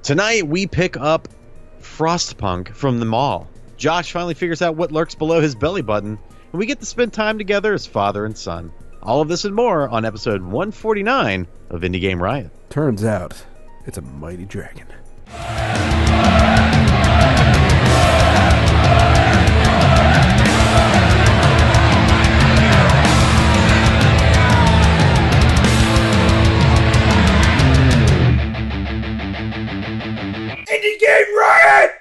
Tonight, we pick up Frostpunk from the mall. Josh finally figures out what lurks below his belly button, and we get to spend time together as father and son. All of this and more on episode 149 of Indie Game Riot. Turns out, it's a mighty dragon. Indie Game Riot!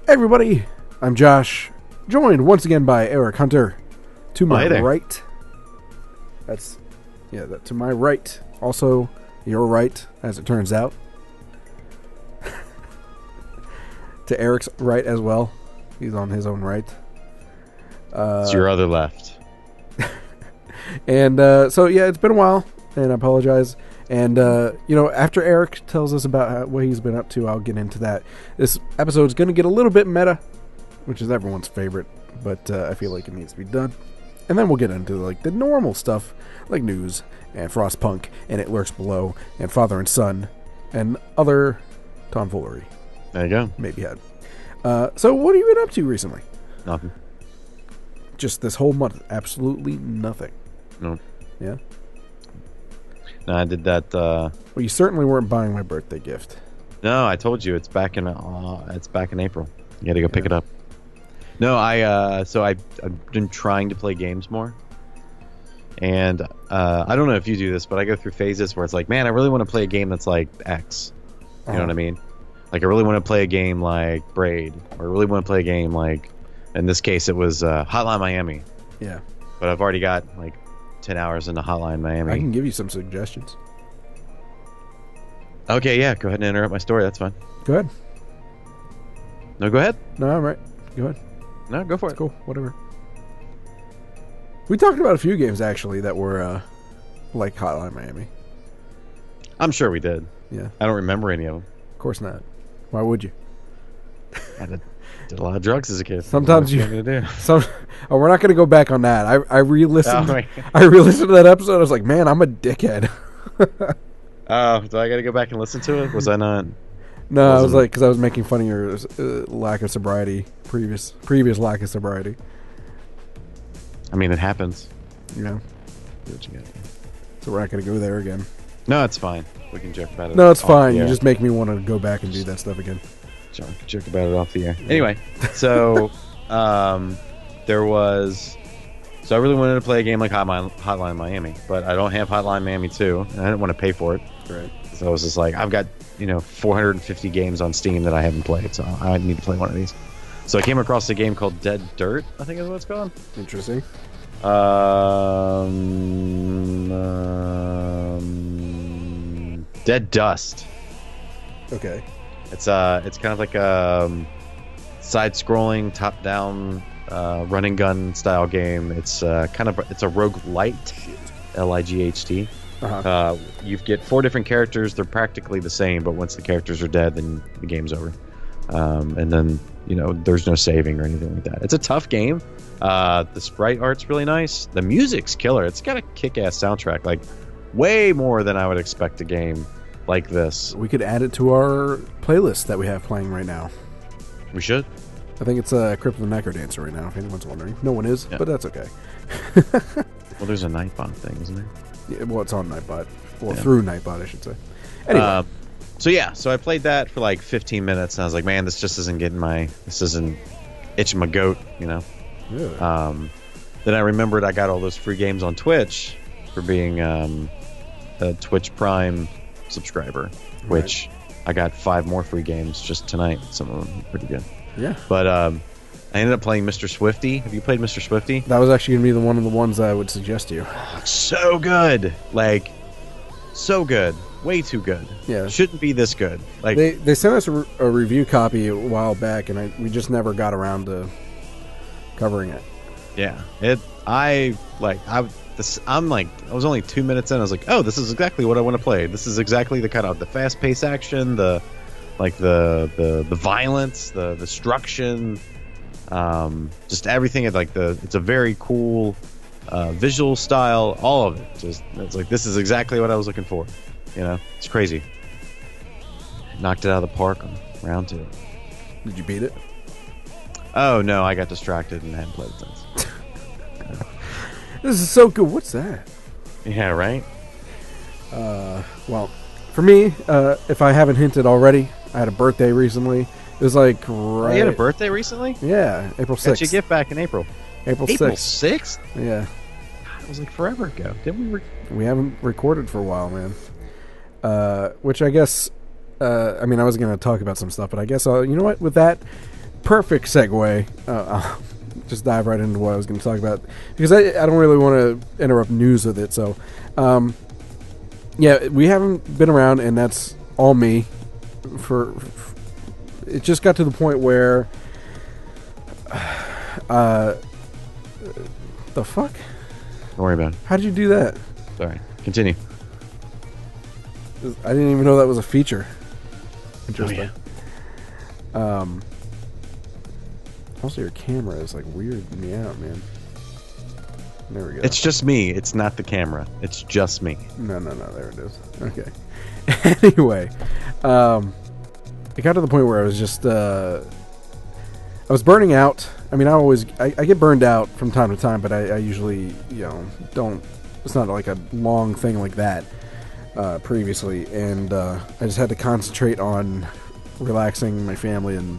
Hey everybody, I'm Josh, joined once again by Eric Hunter. To my right. To my right. Also, your right, as it turns out. To Eric's right as well. He's on his own right. It's your other left. And so, it's been a while, and I apologize. And, after Eric tells us about what he's been up to, I'll get into that. This episode's going to get a little bit meta, which is everyone's favorite, but I feel like it needs to be done. And then we'll get into, the normal stuff, like news, and Frostpunk, and It Lurks Below, and Father and Son, and other tomfoolery. There you go. Maybe had. So what have you been up to recently? Nothing. Just this whole month, absolutely nothing. No. Yeah? No, I did that. Well, you certainly weren't buying my birthday gift. No, I told you it's back in April. You got to go pick it up. No, I've been trying to play games more, and I don't know if you do this, but I go through phases where it's like, man, I really want to play a game that's like X. You know what I mean? Like, I really want to play a game like Braid, or I really want to play a game like, in this case, it was Hotline Miami. Yeah. But I've already got 10 hours into Hotline Miami. I can give you some suggestions. Okay, yeah, go ahead and interrupt my story. That's fine. Go ahead. No, go ahead. No, I'm right. Go ahead. No, go for it. Cool. Whatever. We talked about a few games, actually, that were like Hotline Miami. I'm sure we did. Yeah. I don't remember any of them. Of course not. Why would you? I did a lot of drugs as a kid. Sometimes we're not going to go back on that. I re-listened. Oh, I re-listened to that episode. I was like, man, I'm a dickhead. Oh, do I got to go back and listen to it? Was I not? No, I was like, because I was making fun of your lack of sobriety, previous lack of sobriety. I mean, it happens. You know. Do what you got. So we're not going to go there again. No, it's fine. We can joke about it. No, it's fine. You just make me want to go back and do that stuff again. Joke about it off the air. Anyway, so there was. So I really wanted to play a game like Hotline Miami, but I don't have Hotline Miami 2, and I didn't want to pay for it. Right. So I was just like, I've got 450 games on Steam that I haven't played, so I need to play one of these. So I came across a game called Dead Dirt, I think is what it's called. Interesting. Dead Dust. Okay. It's kind of like a side-scrolling, top-down running gun style game. It's it's a roguelite, Light. Uh-huh. You get 4 different characters. They're practically the same, but once the characters are dead, then the game's over. And then there's no saving or anything like that. It's a tough game. The sprite art's really nice. The music's killer. It's got a kick-ass soundtrack, like way more than I would expect a game like this. We could add it to our playlist that we have playing right now. We should. I think it's Crypt of the Necrodancer right now, if anyone's wondering. No one is, but that's okay. Well, there's a Nightbot thing, isn't there? Yeah, well, it's on Nightbot. Well, through Nightbot, I should say. Anyway. So I played that for like 15 minutes, and I was like, man, this just isn't itching my goat, Yeah. Then I remembered I got all those free games on Twitch for being a Twitch Prime subscriber, which I got 5 more free games just tonight. Some of them are pretty good. Yeah. But I ended up playing Mr. Swifty. Have you played Mr. Swifty? That was actually going to be one of the ones I would suggest to you. So good. So good. Way too good. Yeah. Shouldn't be this good. They sent us a review copy a while back, and we just never got around to covering it. Yeah. I was only 2 minutes in. I was like, oh, this is exactly what I want to play. This is exactly the kind of the fast-paced action, the like the violence, the destruction, just everything. It's a very cool visual style, all of it. Just it's like this is exactly what I was looking for. You know, it's crazy. Knocked it out of the park on round 2. Did you beat it? Oh no, I got distracted and hadn't played it since. This is so good. What's that? Yeah, right. Well, for me, if I haven't hinted already, I had a birthday recently. It was like right. You had a birthday recently? Yeah, April 6th. Got your gift back in April. April 6th. Yeah. Yeah. God, it was like forever ago. Didn't we? We haven't recorded for a while, man. Which I guess, I mean, I was going to talk about some stuff, but I guess, you know what? With that perfect segue, I'll just dive right into what I was going to talk about. Because I don't really want to interrupt news with it, so... yeah, we haven't been around, and that's all me. It just got to the point where... the fuck? Don't worry about it. How did you do that? Sorry. Continue. I didn't even know that was a feature. Interesting. Oh, yeah. Also, your camera is like weirding me out, man. There we go. It's just me. It's not the camera. It's just me. No. There it is. Okay. Anyway, it got to the point where I was just, I was burning out. I mean, I get burned out from time to time, but I usually, don't. It's not like a long thing like that. Previously, and I just had to concentrate on relaxing my family, and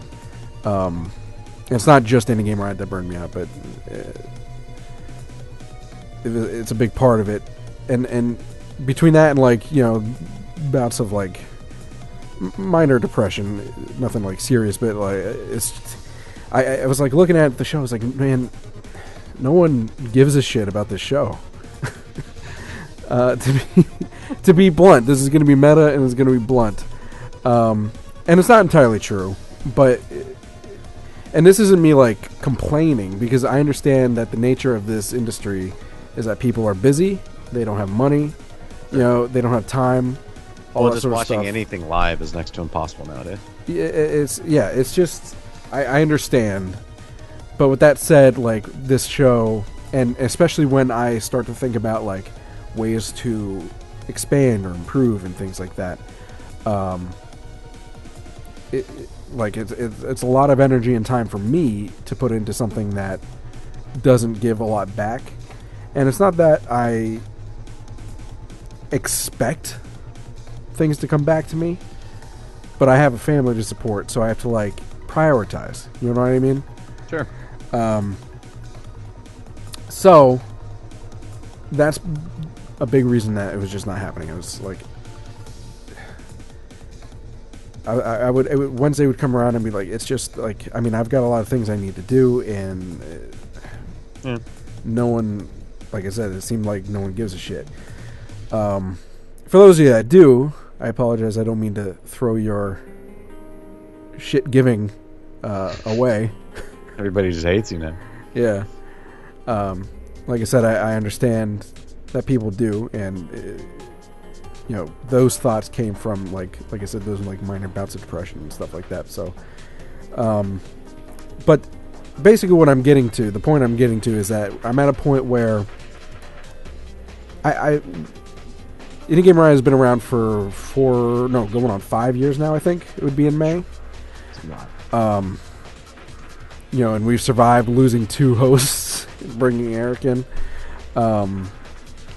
it's not just Indie Game Riot that burned me out, but it's a big part of it. And between that and bouts of minor depression, nothing serious, but I was looking at the show. I was like, man, no one gives a shit about this show. To be blunt, this is going to be meta and it's going to be blunt, and it's not entirely true, but and this isn't me complaining, because I understand that the nature of this industry is that people are busy, they don't have money, they don't have time. Well, just watching anything live is next to impossible nowadays. It's just I understand, but with that said, this show, and especially when I start to think about ways to expand or improve and things like that, it's a lot of energy and time for me to put into something that doesn't give a lot back. And it's not that I expect things to come back to me, but I have a family to support, so I have to prioritize. You know what I mean? Sure. So that's a big reason that it was just not happening. It was I would Wednesday would come around and be like, it's just I mean, I've got a lot of things I need to do, and no one, like I said, it seemed like no one gives a shit. For those of you that do, I apologize. I don't mean to throw your shit giving away. Everybody just hates you now. Yeah. Like I said, I understand that people do, and those thoughts came from like I said, those minor bouts of depression and stuff like that. So, but basically, the point I'm getting to is that I'm at a point where Indie Game Riot has been around for going on 5 years now. I think it would be in May. And we've survived losing 2 hosts, bringing Eric in.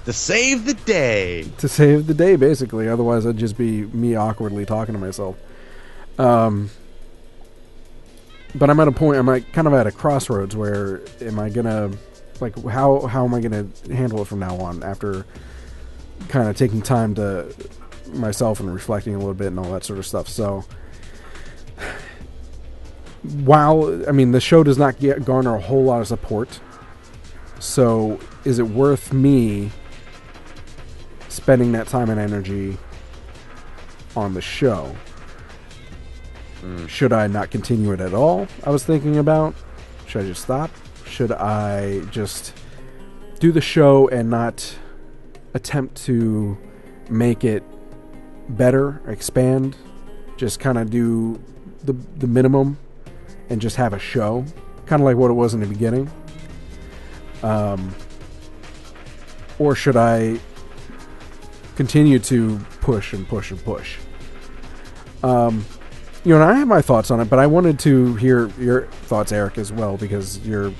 To save the day. To save the day, basically. Otherwise, it'd just be me awkwardly talking to myself. But I'm at a point, I'm kind of at a crossroads where am I going to, how am I going to handle it from now on, after kind of taking time to myself and reflecting a little bit and all that sort of stuff. So, while, I mean, the show does not garner a whole lot of support, so is it worth me spending that time and energy on the show? Should I not continue it at all? I was thinking about. Should I just stop? Should I just do the show and not attempt to make it better, expand, just kind of do the minimum and just have a show, kind of like what it was in the beginning? Or should I continue to push and push and push? You know, and I have my thoughts on it, but I wanted to hear your thoughts, Eric, as well, because you're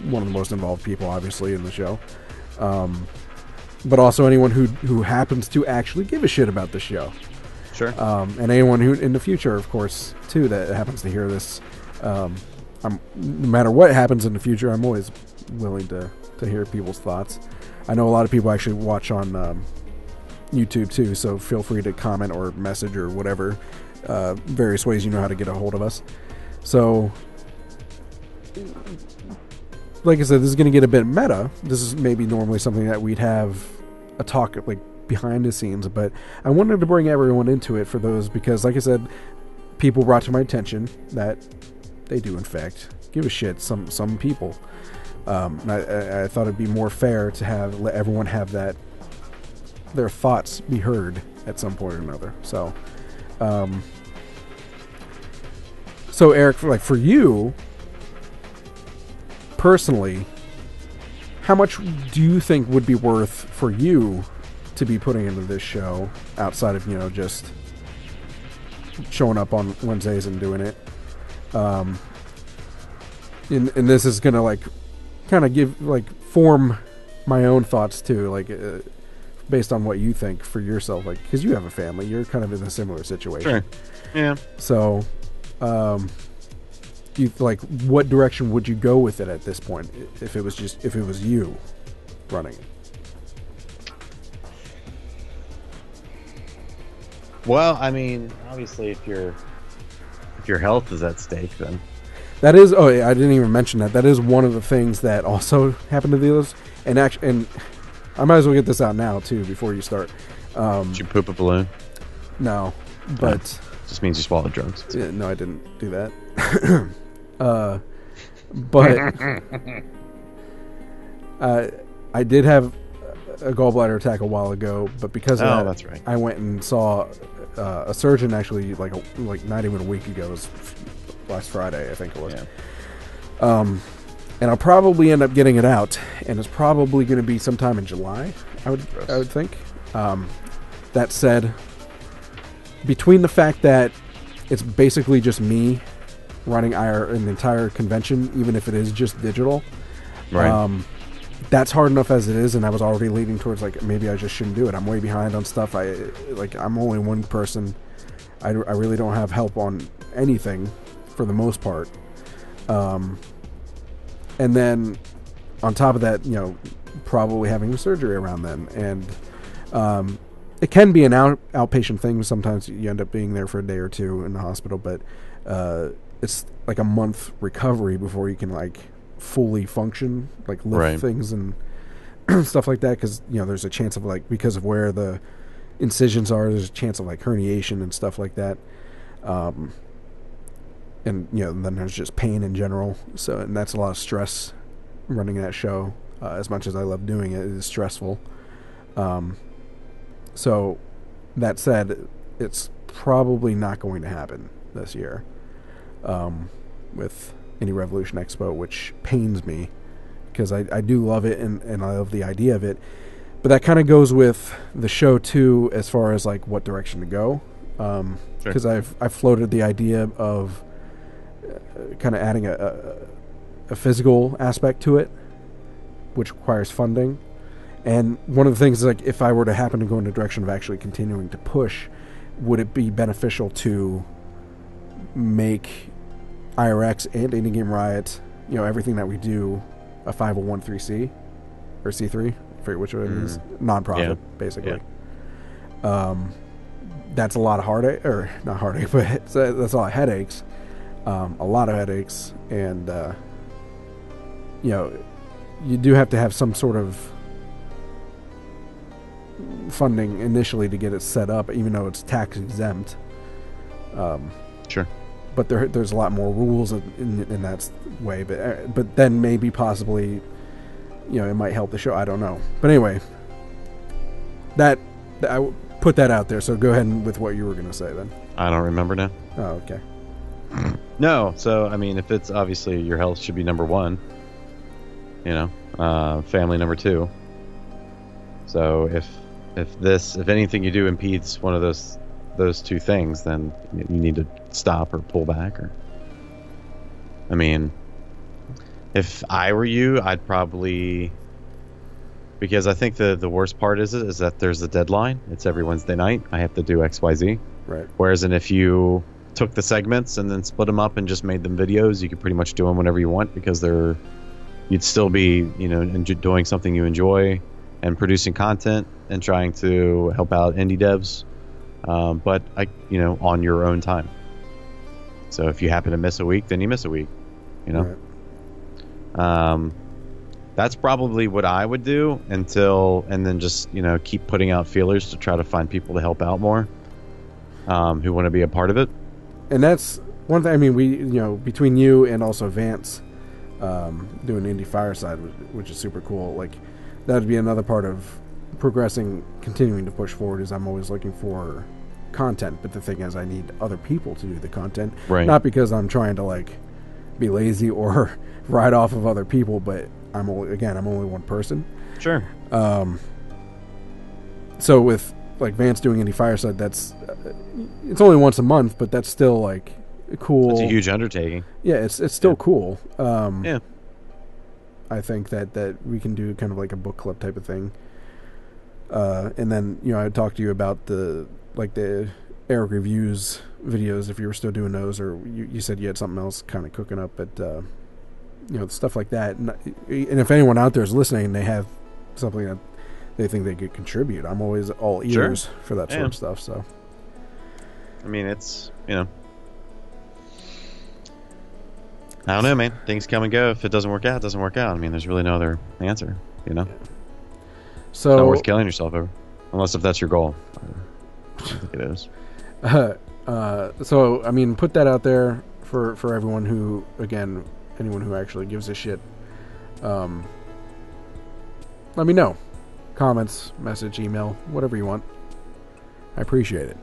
one of the most involved people, obviously, in the show. But also anyone who happens to actually give a shit about the show. Sure. And anyone who, in the future, of course, too, that happens to hear this. No matter what happens in the future, I'm always willing to hear people's thoughts. I know a lot of people actually watch on YouTube, too, so feel free to comment or message or whatever. Various ways you know how to get a hold of us. So, like I said, this is going to get a bit meta. This is maybe normally something that we'd have a talk like behind the scenes, but I wanted to bring everyone into it for those because, like I said, people brought to my attention that they do in fact give a shit. Some people. I thought it'd be more fair to let everyone have their thoughts be heard at some point or another. So. So Eric, for you personally, how much do you think would be worth for you to be putting into this show outside of, you know, just showing up on Wednesdays and doing it? And this is gonna kind of form my own thoughts too, based on what you think for yourself, because you have a family, you're kind of in a similar situation. Sure. Yeah. So, what direction would you go with it at this point if it was you running it? Well, I mean, obviously, if your health is at stake, then that is. Oh, yeah, I didn't even mention that. That is one of the things that also happened to the others. And I might as well get this out now too before you start. Did you poop a balloon? No, but just means you swallowed drugs. Yeah, no, I didn't do that. But I did have a gallbladder attack a while ago, but because of that, that's right. I went and saw a surgeon actually like not even a week ago. It was last Friday, I think it was. Yeah. And I'll probably end up getting it out, and it's probably going to be sometime in July. I would think. That said, between the fact that it's basically just me running an entire convention, even if it is just digital, right? That's hard enough as it is, and I was already leaning towards maybe I just shouldn't do it. I'm way behind on stuff. I'm only one person. I really don't have help on anything for the most part. And then on top of that, probably having surgery around then. And it can be an outpatient thing. Sometimes you end up being there for a day or two in the hospital, but it's like a month recovery before you can fully function, lift things and stuff like that. Because there's a chance of because of where the incisions are, there's a chance of herniation and stuff like that. And then there's just pain in general. So, and that's a lot of stress running that show. As much as I love doing it, it is stressful. So, that said, it's probably not going to happen this year with Indie Revolution Expo, which pains me because I do love it and I love the idea of it. But that kind of goes with the show too, as far as what direction to go. Because sure. I've floated the idea of kind of adding a physical aspect to it, which requires funding. And one of the things is if I were to happen to go in the direction of actually continuing to push, would it be beneficial to make IRX and Indie Game Riot, everything that we do, a 501(c)(3) or C3, I forget which one it is, nonprofit, basically. Yeah. That's a lot of heartache, or not heartache, but that's a lot of headaches. A lot of headaches, and you do have to have some sort of funding initially to get it set up, even though it's tax exempt. Sure. But there's a lot more rules in that way. But then maybe possibly, it might help the show. I don't know. But anyway, put that out there. So go ahead with what you were going to say then. I don't remember now. Oh, okay. No, so I mean, if it's obviously your health should be number one, family number two. So if anything you do impedes one of those two things, then you need to stop or pull back. Or, I mean, if I were you, I'd probably, because I think the worst part is that there's a deadline. It's every Wednesday night. I have to do XYZ. Right. Whereas if you took the segments and then split them up and just made them videos, you could pretty much do them whenever you want, because you'd still be doing something you enjoy and producing content and trying to help out indie devs, but on your own time. So if you happen to miss a week, then you miss a week. Right. That's probably what I would do and then just keep putting out feelers to try to find people to help out more, who want to be a part of it. And that's one thing. I mean, we between you and also Vance doing Indie Fireside, which is super cool. Like, that would be another part of progressing, continuing to push forward. Is I'm always looking for content, but the thing is, I need other people to do the content. Right. Not because I'm trying to be lazy or ride off of other people, but I'm only one person. Sure. So with Vance doing Indie Fireside, that's it's only once a month, but that's still cool. It's a huge undertaking. Yeah, it's still cool. Yeah. I think that we can do kind of like a book club type of thing. And then I talked to you about the Eric reviews videos, if you were still doing those, or you said you had something else kind of cooking up, but stuff like that. And if anyone out there is listening and they have something that they think they could contribute, I'm always all ears for that sort of stuff. So, I mean, it's I don't know, man. Things come and go. If it doesn't work out, it doesn't work out. I mean, there's really no other answer, So it's not worth killing yourself over, unless if that's your goal. I don't think it is. So I mean, put that out there for everyone who, again, anyone who actually gives a shit. Let me know. Comments, message, email, whatever you want. I appreciate it,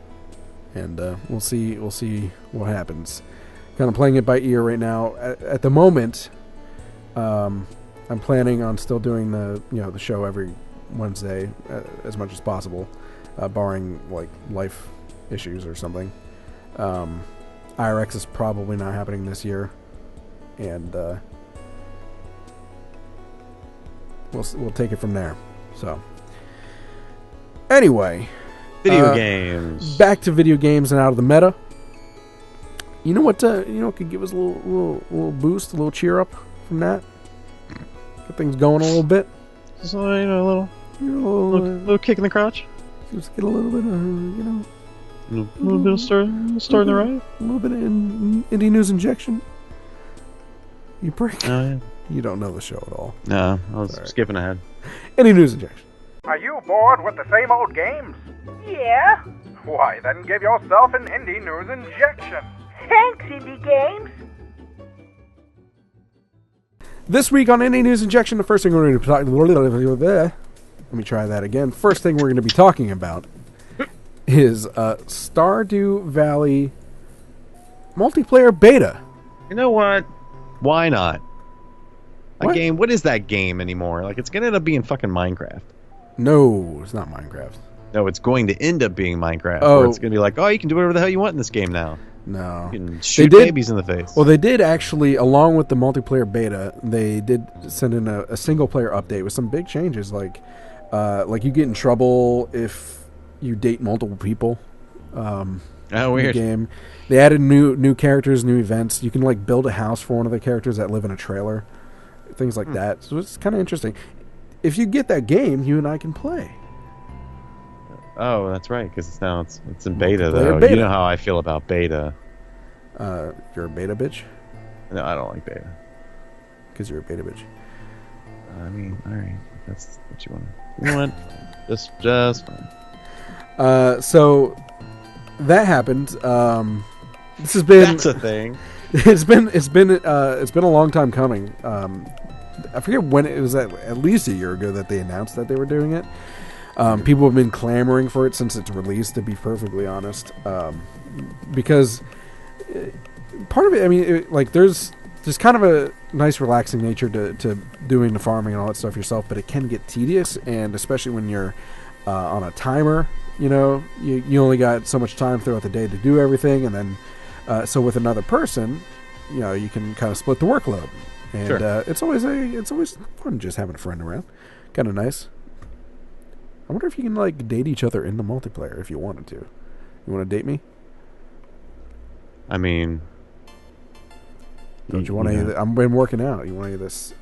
and we'll see what happens. Kind of playing it by ear right now. At the moment, I'm planning on still doing the show every Wednesday as much as possible, barring life issues or something. IRX is probably not happening this year, and we'll take it from there. So, anyway, video games. Back to video games and out of the meta. You know what? Could give us a little boost, a little cheer up from that. Get things going a little bit. Just a little kick in the crotch. Just get a little bit of a little bit of start in the right. A little bit of indie news injection. You break. Oh yeah. You don't know the show at all. No, I was skipping ahead. Indie news injection. Are you bored with the same old games? Yeah. Why, then give yourself an indie news injection. Thanks, Indie Games. This week on Indie News Injection, the first thing we're going to be talking let me try that again. First thing we're going to be talking about is Stardew Valley multiplayer beta. You know what? Why not? What? Game. What is that game anymore? It's going to end up being fucking Minecraft. No, it's not Minecraft. No, it's going to end up being Minecraft. Oh. Where it's going to be you can do whatever the hell you want in this game now. No. You can shoot babies in the face. Well, they did actually, along with the multiplayer beta, they did send in a single-player update with some big changes, like you get in trouble if you date multiple people. Weird. In the game. They added new characters, new events. You can build a house for one of the characters that live in a trailer, things like that. So it's kind of interesting. If you get that game, you and I can play. Oh, that's right, because it's in beta, though. Beta. You know how I feel about beta. You're a beta bitch? No, I don't like beta. Because you're a beta bitch. I mean, alright. That's what you want. You know what? Just fine. So, that happened. This has been... That's a thing. It's been a long time coming. I forget when it was, at least a year ago that they announced that they were doing it. People have been clamoring for it since its release, to be perfectly honest, because part of it, I mean, there's kind of a nice relaxing nature to doing the farming and all that stuff yourself, but it can get tedious, and especially when you're on a timer, you only got so much time throughout the day to do everything, and then so with another person, you can kind of split the workload, and sure. It's always fun just having a friend around, kind of nice. I wonder if you can date each other in the multiplayer if you wanted to. You want to date me? I mean, don't you want to? I've been working out. You want to this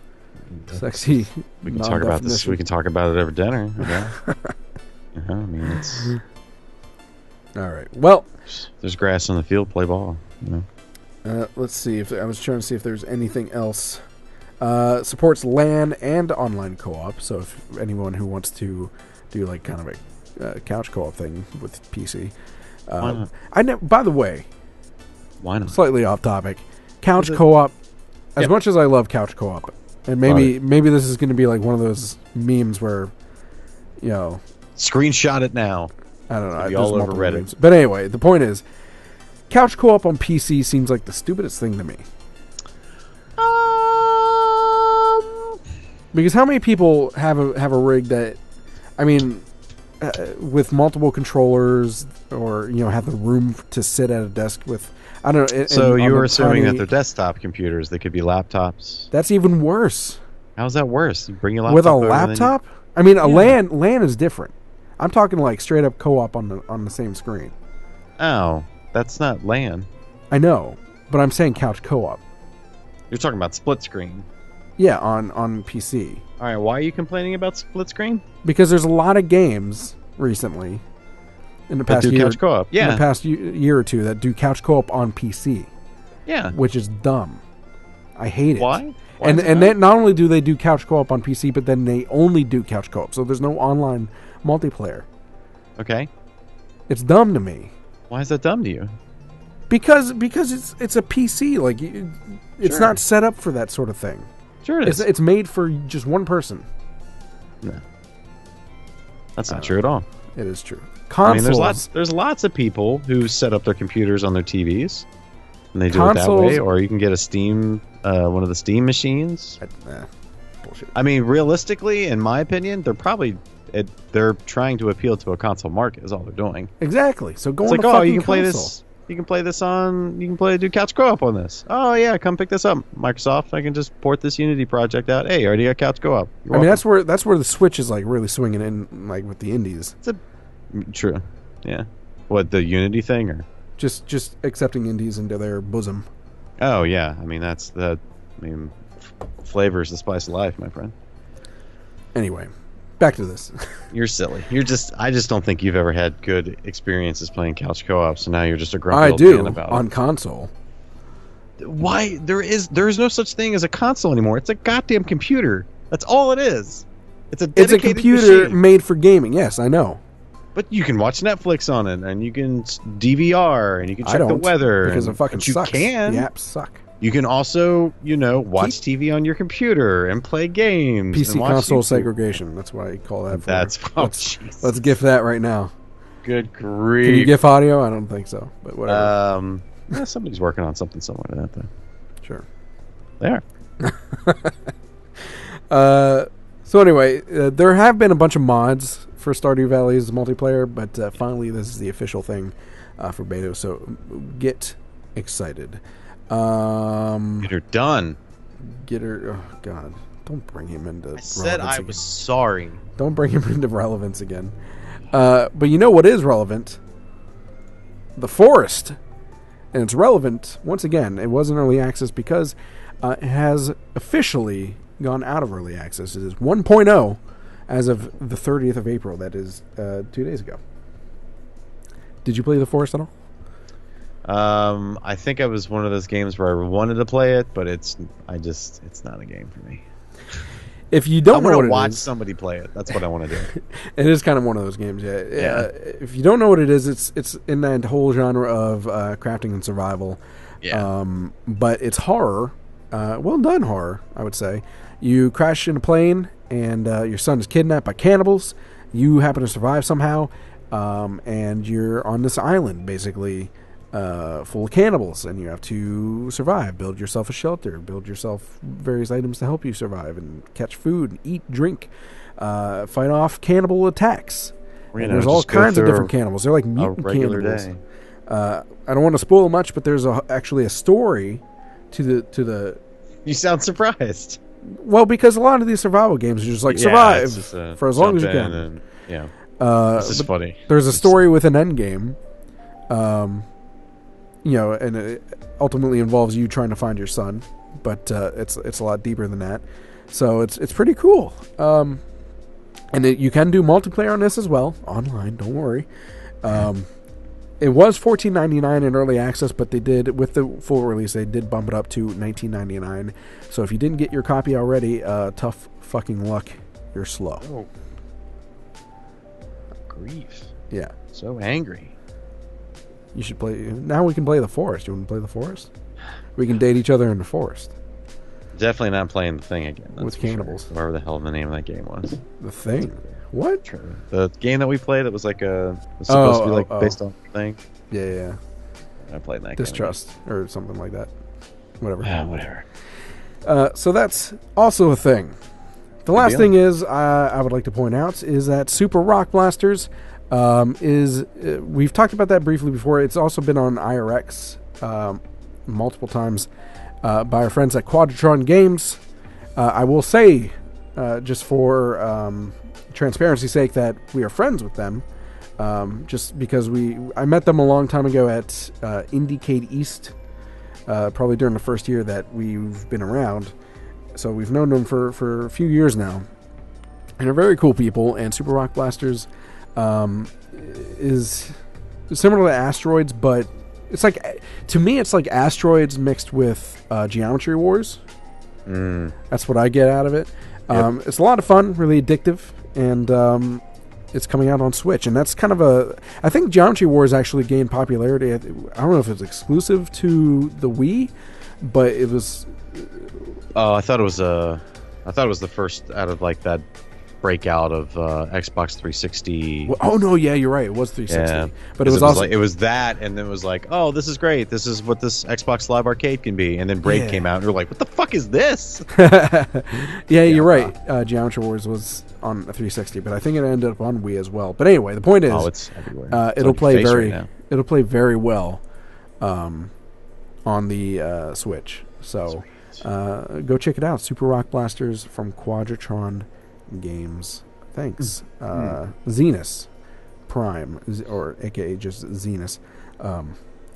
sexy? We can talk about this. We can talk about it over dinner. Okay? I mean, it's all right. Well, there's grass on the field. Play ball. Let's see if I was trying to see if there's anything else. Supports LAN and online co-op. So if anyone who wants to do kind of a couch co-op thing with PC, why not? By the way, why not? Slightly off topic. Couch co-op. As much as I love couch co-op, and maybe this is going to be one of those memes where, screenshot it now. I don't know. It's all over Reddit. Memes. But anyway, the point is, couch co-op on PC seems like the stupidest thing to me. Because how many people have a rig that, I mean, with multiple controllers, or have the room to sit at a desk with, I don't know. So you were assuming that they're desktop computers. They could be laptops. That's even worse. How's that worse? You bring your laptop with a laptop? I mean, LAN is different. I'm talking straight up co-op on the same screen. Oh, that's not LAN. I know, but I'm saying couch co-op. You're talking about split screen. Yeah, on PC. All right, why are you complaining about split screen? Because there's a lot of games recently in the past year, couch co-op. Yeah. In the past year or two that do couch co-op on PC. Yeah, which is dumb. I hate it. Why? And then not only do they do couch co-op on PC, but then they only do couch co-op. So there's no online multiplayer. Okay. It's dumb to me. Why is that dumb to you? Because it's a PC. It's not set up for that sort of thing. Sure it is. It's made for just one person. No. That's not true at all. It is true. Consoles. I mean, there's lots of people who set up their computers on their TVs, and they do it that way. Or you can get a Steam, one of the Steam machines. Bullshit. I mean, realistically, in my opinion, they're trying to appeal to a console market. Is all they're doing. Exactly. So go on the fucking you can play console. this. You can play this on. You can do couch co-op on this. Oh yeah, come pick this up, Microsoft. I can just port this Unity project out. Hey, already got couch co-op. I mean, that's where the Switch is really swinging in, with the indies. True. Yeah. What, the Unity thing, or just accepting indies into their bosom? Oh yeah. I mean flavor is the spice of life, my friend. Anyway. Back to this. You're silly. I just don't think you've ever had good experiences playing couch co-op, so now you're just a grumpy old man about it. On console. Why? There is no such thing as a console anymore. It's a goddamn computer. That's all it is. It's a computer machine. Made for gaming. Yes, I know. But you can watch Netflix on it, and you can DVR, and you can check the weather. Because it fucking sucks. You can. The apps suck. You can also, watch TV on your computer and play games. PC console segregation. That's what I call that. Let's GIF that right now. Good grief. Can you GIF audio? I don't think so, but whatever. Somebody's working on something similar to that, though. Sure. They are. So anyway, there have been a bunch of mods for Stardew Valley's multiplayer, but finally this is the official thing for beta, so get excited. Get her done. Get her. Oh God! Don't bring him into. I said I was sorry. Don't bring him into relevance again. But you know what is relevant? The Forest, and it's relevant once again. It was in early access because it has officially gone out of early access. It is 1.0 as of the 30th of April. That is 2 days ago. Did you play The Forest at all? I think it was one of those games where I wanted to play it, but it's not a game for me. If you don't know what it is, watch somebody play it. That's what I want to do. It is kind of one of those games, yeah. If you don't know what it is, it's in that whole genre of crafting and survival. Yeah. But it's horror. Well done horror, I would say. You crash in a plane, and your son is kidnapped by cannibals, you happen to survive somehow, and you're on this island, basically, full of cannibals, and you have to survive. Build yourself a shelter. Build yourself various items to help you survive, and catch food, and eat, drink, fight off cannibal attacks. And there's all kinds of different cannibals. They're like mutant cannibals. Day. I don't want to spoil much, but there's actually a story to the. You sound surprised. Well, because a lot of these survival games are just like survive for as long as you can. And, yeah, this is funny. There's a story with an end game, and it ultimately involves you trying to find your son, but it's a lot deeper than that. So it's pretty cool. And you can do multiplayer on this as well, online. Don't worry. It was $14.99 in early access, but they did, with the full release, they did bump it up to $19.99. So if you didn't get your copy already, tough fucking luck. You're slow. Oh. Grief. Yeah. So angry. You should play. Now we can play The Forest. You want to play The Forest? We can date each other in the forest. Definitely not playing The Thing again. With cannibals. Sure. Whatever the hell the name of that game was. The Thing? What? The game that we played that was like supposed to be like based on The Thing. Yeah. I played that Distrust or something like that. Whatever. Yeah, whatever. So that's also a thing. The last thing is I would like to point out is that Super Rock Blasters we've talked about that briefly before. It's also been on IRX multiple times by our friends at Quadratron Games. I will say, just for transparency's sake, that we are friends with them. Just because I met them a long time ago at Indiecade East, probably during the first year that we've been around. So we've known them for a few years now, and they're very cool people. And Super Rock Blasters is similar to Asteroids, but it's like, to me, it's like Asteroids mixed with Geometry Wars. That's what I get out of it. Yep. It's a lot of fun, really addictive, and it's coming out on Switch, and that's kind of I think Geometry Wars actually gained popularity. I don't know if it's exclusive to the Wii, but it was. Oh, I thought it was the first out of like that breakout of Xbox 360. Well, oh no, yeah, you're right. It was 360, yeah, but it was also like, it was that, and then it was like, oh, this is great. This is what this Xbox Live Arcade can be. And then Braid came out, and we're like, what the fuck is this? yeah, you're right. Geometry Wars was on a 360, but I think it ended up on Wii as well. But anyway, the point is, it's everywhere. It'll play very well on the Switch. So go check it out. Super Rock Blasters from Quadratron Games. Thanks. Zenus Prime, or aka just Zenus,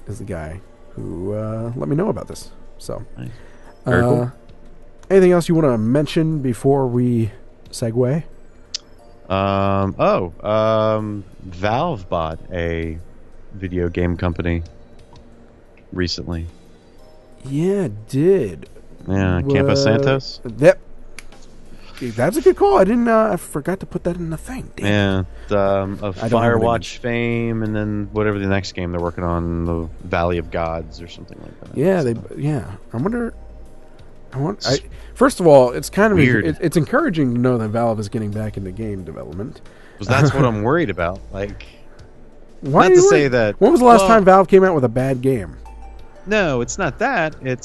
is the guy who let me know about this. So, nice. Very cool. Anything else you want to mention before we segue? Valve bought a video game company recently. Yeah, it did. Yeah, Campo Santos. That's a good call. I forgot to put that in the thing. Damn. Yeah, of Firewatch fame, and then whatever the next game they're working on, the Valley of Gods or something like that. Yeah, first of all, it's kind of weird. It's encouraging to know that Valve is getting back into game development. Because that's what I'm worried about. Like, why not to say that. When was the last time Valve came out with a bad game? No, it's not that. When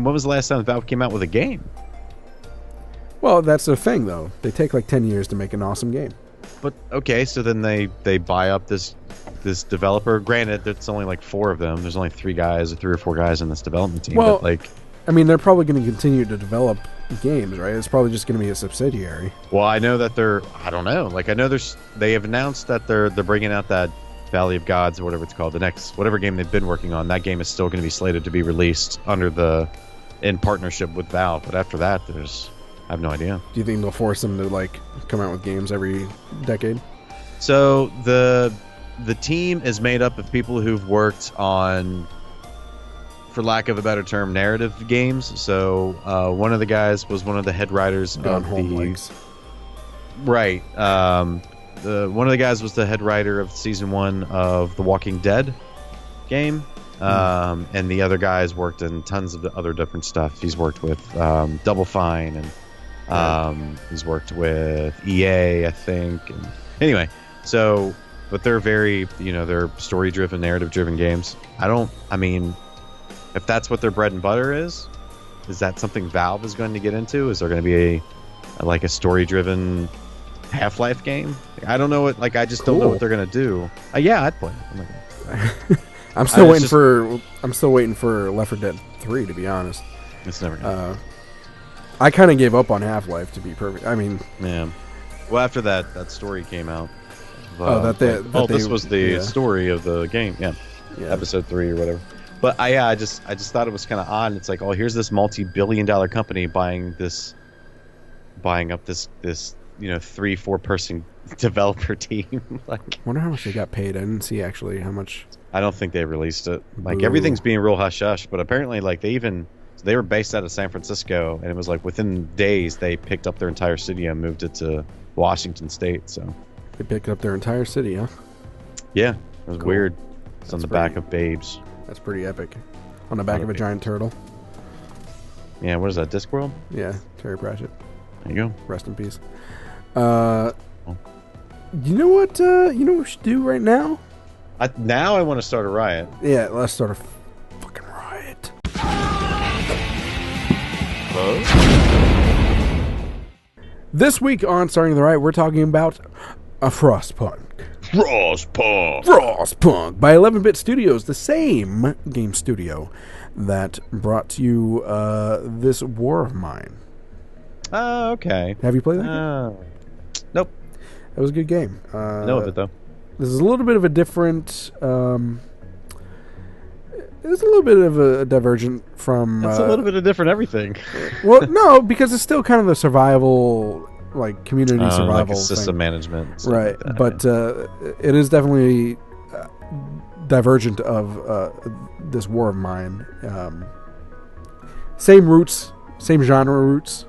was the last time Valve came out with a game? Well, that's the thing, though. They take like 10 years to make an awesome game. But okay, so then they buy up this developer. Granted, there's only like 4 of them. There's only 3 or 4 guys in this development team. Well, but they're probably going to continue to develop games, right? It's probably just going to be a subsidiary. Well, I know that I don't know. Like, I know they have announced that they're bringing out that Valley of Gods or whatever it's called, the next whatever game they've been working on. That game is still going to be slated to be released in partnership with Valve. But after that, I have no idea. Do you think they'll force them to come out with games every decade? So the team is made up of people who've worked on, for lack of a better term, narrative games. So one of the guys was one of the head writers of the right. One of the guys was the head writer of season 1 of the Walking Dead game. And the other guys worked in tons of the other different stuff. He's worked with Double Fine and He's worked with EA, I think. And anyway, so but they're very, they're story-driven, narrative-driven games. I mean, if that's what their bread and butter is that something Valve is going to get into? Is there going to be a story-driven Half-Life game? I don't know what. I just don't know what they're going to do. Yeah, I'd play it. I'm still waiting for Left 4 Dead 3, to be honest. It's never gonna I kind of gave up on Half-Life, to be perfect. I mean, yeah. Well, after that story came out. This was the story of the game. Yeah. Episode 3 or whatever. But I just thought it was kind of odd. It's here's this multi-billion-dollar company buying up this 3-4 person developer team. Wonder how much they got paid. I didn't see actually how much. I don't think they released it. Everything's being real hush hush. But apparently, they were based out of San Francisco, and it was within days they picked up their entire city and moved it to Washington State. So they picked up their entire city, huh? Yeah, it was weird. It's on the back of Babes. That's pretty epic. On the back of a giant turtle. Yeah, what is that, Discworld? Yeah, Terry Pratchett. There you go. Rest in peace. You know what? You know what we should do right now? Now I want to start a riot. Yeah, let's start a fucking riot. Hello? This week on Starting the Riot, we're talking about a Frostpunk. Frostpunk by 11-Bit Studios, the same game studio that brought you this War of Mine. Okay. Have you played that game? Nope. It was a good game. I know of it, though. This is a little bit of a different... it's a little bit of a divergent from... It's a little bit of different everything. Well, no, because it's still kind of the survival... community survival like a system management. Right, like that, but it is definitely divergent of this War of Mine. Same roots, same genre roots,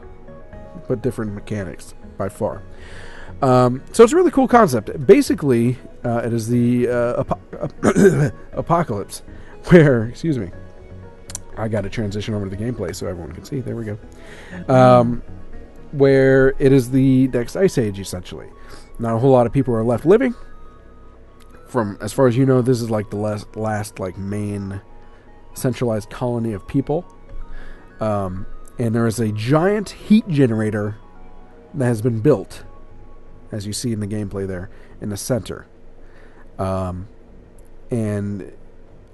but different mechanics by far. So it's a really cool concept. Basically, it is the apocalypse, where, excuse me, I got to transition over to the gameplay so everyone can see. There we go. Where it is the next ice age, essentially. Not a whole lot of people are left living. From, as far as you know, this is the last main centralized colony of people. And there is a giant heat generator that has been built, as you see in the gameplay there, in the center. And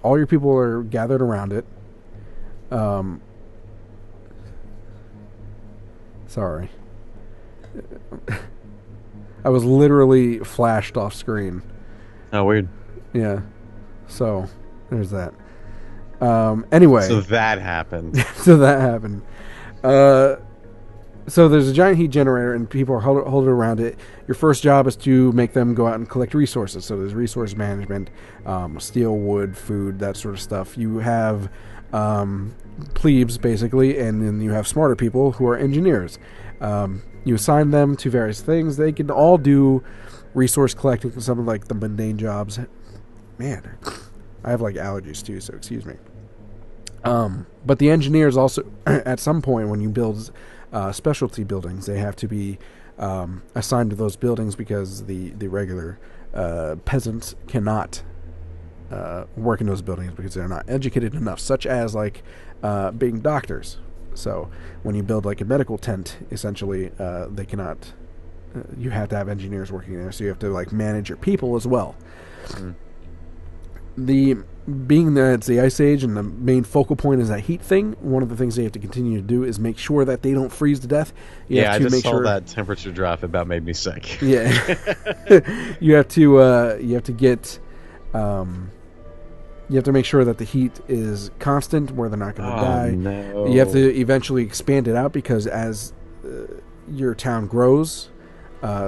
all your people are gathered around it. Sorry. I was literally flashed off screen. Oh, weird. Yeah. So, there's that. Anyway. So that happened. So there's a giant heat generator and people are holding around it. Your first job is to make them go out and collect resources. So there's resource management, steel, wood, food, that sort of stuff. You have plebes, basically, and then you have smarter people who are engineers. You assign them to various things. They can all do resource collecting and some of the mundane jobs. Man, I have allergies too, so excuse me. But the engineers also, at some point when you build specialty buildings, they have to be assigned to those buildings because the regular peasants cannot work in those buildings because they're not educated enough, such as being doctors. So when you build a medical tent, essentially they cannot. You have to have engineers working there, so you have to manage your people as well. Being that it's the Ice Age and the main focal point is that heat thing, one of the things they have to continue to do is make sure that they don't freeze to death. I just saw that temperature drop. It about made me sick. Yeah, you have to get. You have to make sure that the heat is constant, where they're not going to die. No. You have to eventually expand it out because as your town grows,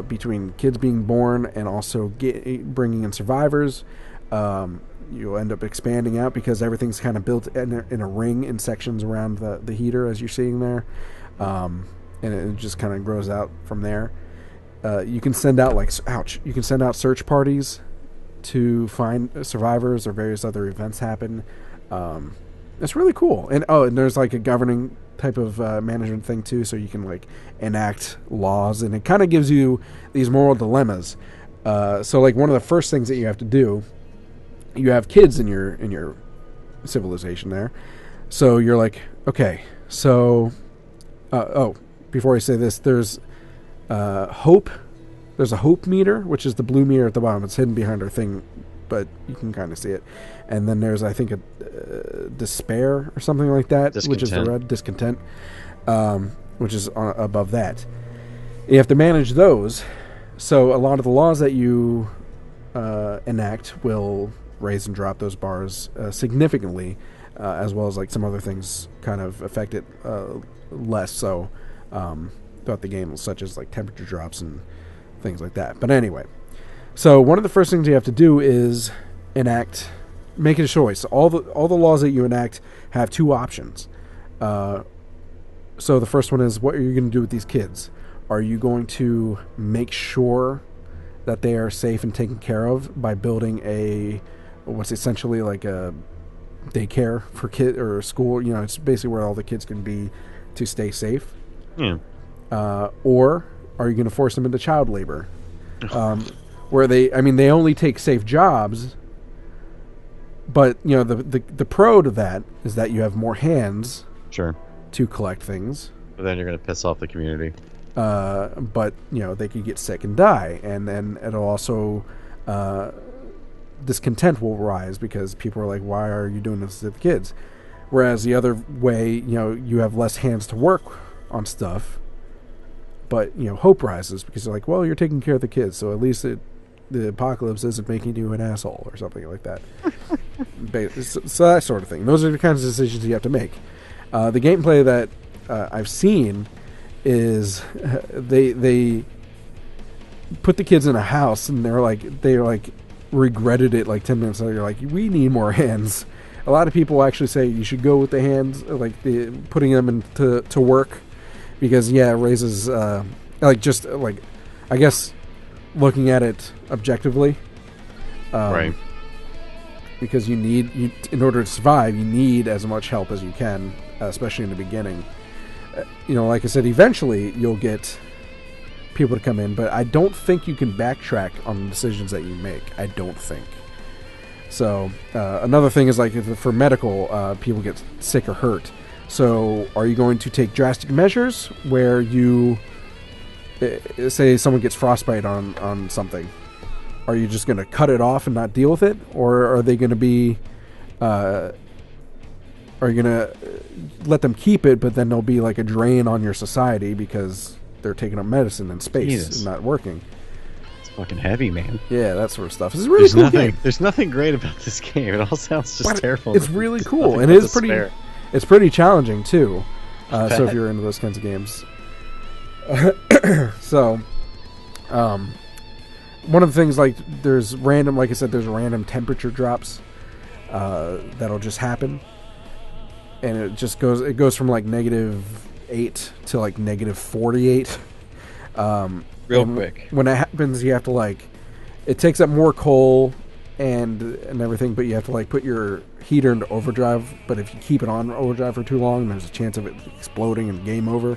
between kids being born and also bringing in survivors, you'll end up expanding out because everything's kind of built in a ring in sections around the heater, as you're seeing there, and it just kind of grows out from there. You can send out you can send out search parties to find survivors, or various other events happen. It's really cool. And there's a governing type of management thing too, so you can like enact laws, and it kind of gives you these moral dilemmas. So like one of the first things that you have to do, you have kids in your civilization there, so you're like, okay, so before I say this, there's hope. There's a hope meter, which is the blue meter at the bottom. It's hidden behind our thing, but you can kind of see it. And then there's, I think, a despair or something like that, which is the red discontent, which is above that. You have to manage those. So a lot of the laws that you enact will raise and drop those bars significantly, as well as like some other things kind of affect it less so throughout the game, such as like temperature drops and things like that. But anyway, so one of the first things you have to do is make a choice. All the laws that you enact have two options. So the first one is, what are you going to do with these kids? Are you going to make sure that they are safe and taken care of by building what's essentially like a daycare for kid or a school? You know, it's basically where all the kids can be to stay safe. Yeah. Or are you going to force them into child labor? Where they only take safe jobs, but you know the pro to that is that you have more hands, Sure, to collect things. but then you're going to piss off the community. But you know they could get sick and die, and then it'll also discontent will rise because people are like, why are you doing this to the kids? Whereas the other way, you know, you have less hands to work on stuff, but you know hope rises because they're like, well, you're taking care of the kids, so at least the apocalypse isn't making you an asshole or something like that. So that sort of thing. Those are the kinds of decisions you have to make. The gameplay that I've seen is they put the kids in a house, and they're like regretted it like 10 minutes later. You're like, we need more hands. A lot of people actually say you should go with the hands, like putting them into work, because it raises I guess looking at it objectively, Right. because in order to survive, you need as much help as you can, especially in the beginning. You know, like I said, eventually you'll get people to come in, but I don't think you can backtrack on the decisions that you make. I don't think. So another thing is, like, if for medical, people get sick or hurt. So are you going to take drastic measures where you say someone gets frostbite on something? Are you just going to cut it off and not deal with it? Or are they going to be... are you going to let them keep it, but then there'll be like a drain on your society because they're taking up medicine in space and not working? It's fucking heavy, man. Yeah, that sort of stuff. It's a really cool game. There's nothing great about this game. It all sounds just terrible. It's really cool, and it's pretty challenging too. So if you're into those kinds of games, so one of the things, like, there's random temperature drops that'll just happen, and it goes from like -8 to like -48. Real quick. When it happens, you have to, like, it takes up more coal and everything, but you have to like put your heater into overdrive. But if you keep it on overdrive for too long, there's a chance of it exploding and game over,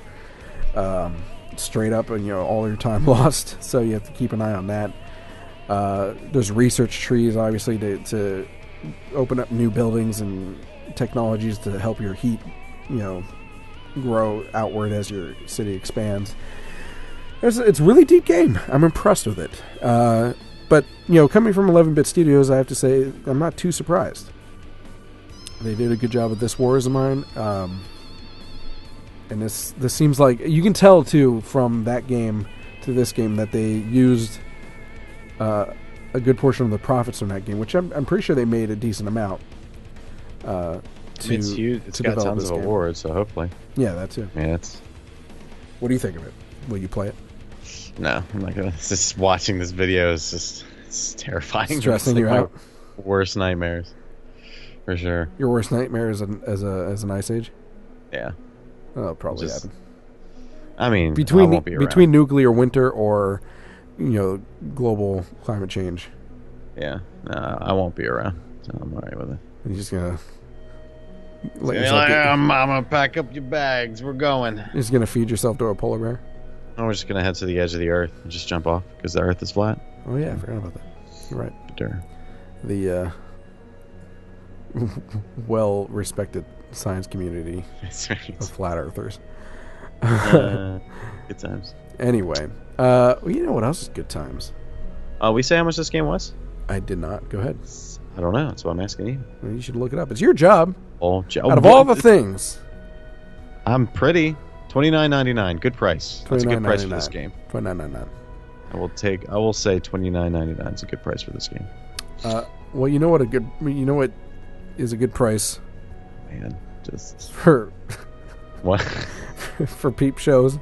straight up, and all your time lost. So you have to keep an eye on that. There's research trees, obviously, to open up new buildings and technologies to help your heat grow outward as your city expands. It's a really deep game. I'm impressed with it. But, coming from 11-Bit Studios, I have to say I'm not too surprised. They did a good job with This War Is Mine. And this seems like... You can tell, too, from that game to this game that they used a good portion of the profits from that game, which I'm pretty sure they made a decent amount. It's huge. It's got tons of awards, so hopefully. Yeah, that too. Yeah, What do you think of it? Will you play it? No, I'm not gonna. Just watching this video is it's terrifying. Stressing you out. Worst nightmares, for sure. Your worst nightmare as an Ice Age? Yeah. Oh, probably happen. I mean, between nuclear winter or global climate change. Yeah, no, I won't be around, so I'm alright with it. You're just gonna Let You're yourself like, get- Mama, pack up your bags. We're going. You're just gonna feed yourself to a polar bear. Oh, we're just gonna head to the edge of the Earth and just jump off because the Earth is flat. Oh yeah, I forgot about that. You're right. Sure. The well-respected science community That's right. of flat earthers. Good times. Anyway, well, you know what else is good times? We say how much this game was? I did not. Go ahead. I don't know. That's why I'm asking you. Well, you should look it up. It's your job. Out Out of all the things, I'm pretty. $29.99. Good price. That's a good price for this game. $29.99. I will say $29.99 is a good price for this game. Well, you know what is a good price Man, just for what? for peep shows?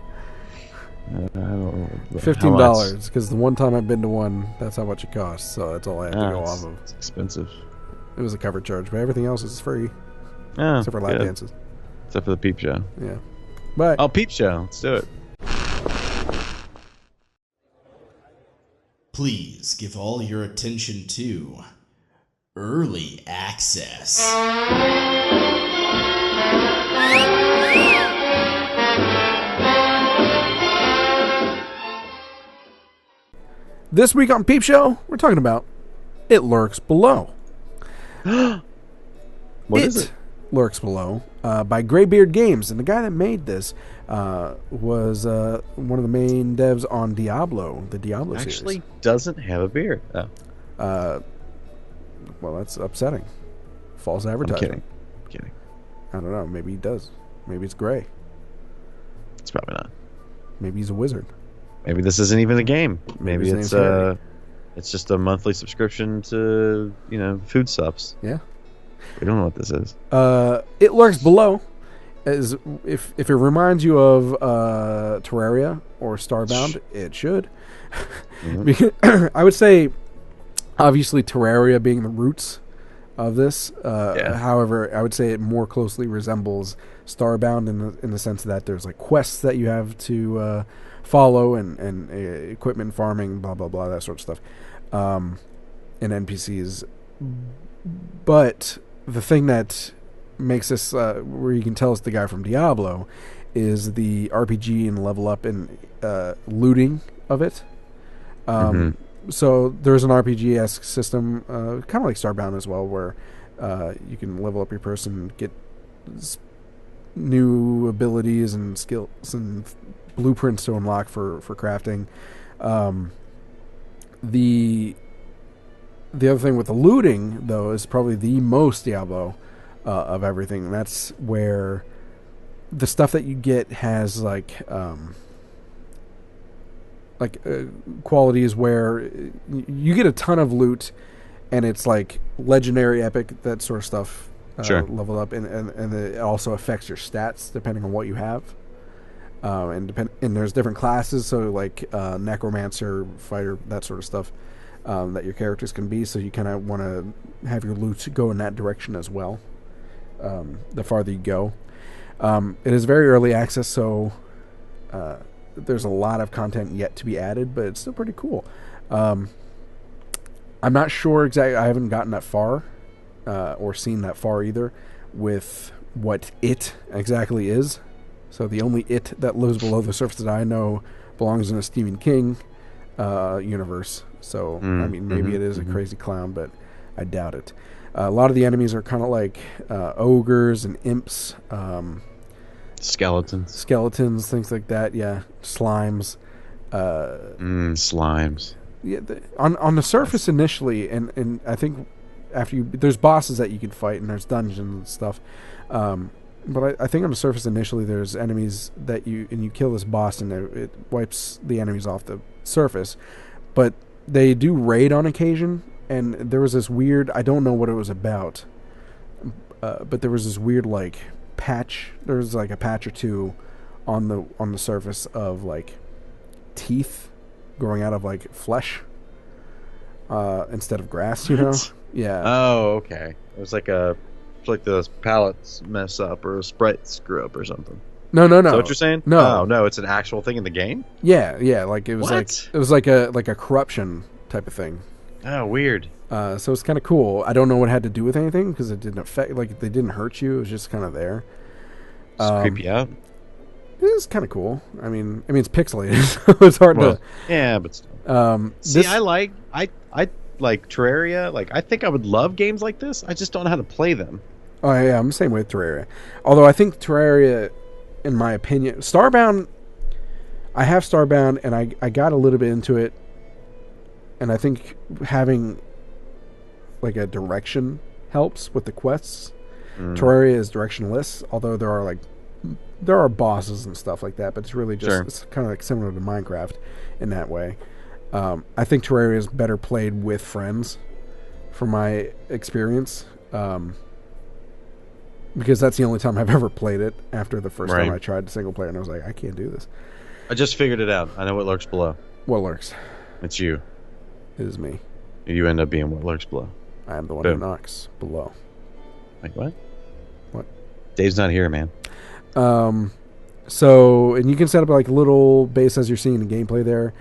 I don't know. $15. Because the one time I've been to one, that's how much it costs. So that's all I have to go off of. It's expensive. It was a cover charge, but everything else is free Oh, except for lap good. dances. Except for the peep show. Yeah, but Oh, peep show. Let's do it. Please give all your attention to Early Access. this week on Peep Show, we're talking about It Lurks Below. What is it? Lurks Below by Greybeard Games, and the guy that made this was one of the main devs on Diablo, the Diablo Actually series. doesn't have a beard. Oh, Well, that's upsetting. False I'm advertising. kidding. I don't know. Maybe he does. Maybe it's gray. It's probably not. Maybe he's a wizard. Maybe this isn't even a game. Maybe his it's name's Harry. it's just a monthly subscription to foodstuffs. Yeah. We don't know what this is. It Lurks Below is if it reminds you of Terraria or Starbound, it should. Because I would say, obviously, Terraria being the roots of this. However, I would say it more closely resembles Starbound in the sense that there's like quests that you have to follow and equipment farming, blah blah blah, that sort of stuff, and NPCs. But the thing that makes this where you can tell it's the guy from Diablo is the RPG and level up and looting of it. So there's an RPG-esque system, kind of like Starbound as well, where you can level up your person, get new abilities and skills and blueprints to unlock for crafting. The other thing with the looting, though, is probably the most Diablo of everything. And that's where the stuff that you get has qualities where you get a ton of loot, and it's like legendary, epic, that sort of stuff. Sure. Leveled up, and it also affects your stats depending on what you have. And there's different classes, so like necromancer, fighter, that sort of stuff. That your characters can be, so you kind of want to have your loot go in that direction as well. The farther you go, it is very early access, so there's a lot of content yet to be added, but it's still pretty cool. I'm not sure exactly. I haven't gotten that far or seen that far either with what it exactly is. So the only it that lives below the surface that I know belongs in a Stephen King universe. So, I mean, maybe it is a crazy clown, but I doubt it. A lot of the enemies are kind of like ogres and imps. Skeletons, things like that. Yeah, slimes. Slimes. Yeah, on the surface initially, and I think after there's bosses that you can fight, and there's dungeons and stuff. But I think on the surface initially, there's enemies that you kill this boss, and it wipes the enemies off the surface. But they do raid on occasion, and there was this weird, I don't know what it was about, but there was this weird like patch. There was like a patch or two on the surface of like teeth growing out of like flesh instead of grass. You know? Yeah. Oh, okay. It was like those pallets mess up or a sprite screw up or something. No. Is that what you're saying? No. Oh, no, it's an actual thing in the game? Yeah. Like it was What? like a corruption type of thing. Oh, weird. So it's kind of cool. I don't know what it had to do with anything because it didn't affect, like, they didn't hurt you. It was just kind of there. Just creep you out. It's kind of cool. I mean, it's pixelated, so it's hard to. Yeah, but still. See, I like Terraria. Like, I think I would love games like this. I just don't know how to play them. Oh yeah, I'm the same way with Terraria. Although I think Terraria, in my opinion, Starbound. I have Starbound, and I got a little bit into it, and I think having like a direction helps with the quests. Terraria is directionless, although there are bosses and stuff like that, but it's really just it's kind of like similar to Minecraft in that way. I think Terraria is better played with friends, from my experience, because that's the only time I've ever played it after the first time I tried single player, and I was like, I can't do this. I just figured it out. I know what lurks below. What lurks? It's you. It is me. You end up being what lurks below. I am the one who knocks below. Like what? What? Dave's not here, man. So, and you can set up like a little base as you're seeing the gameplay there.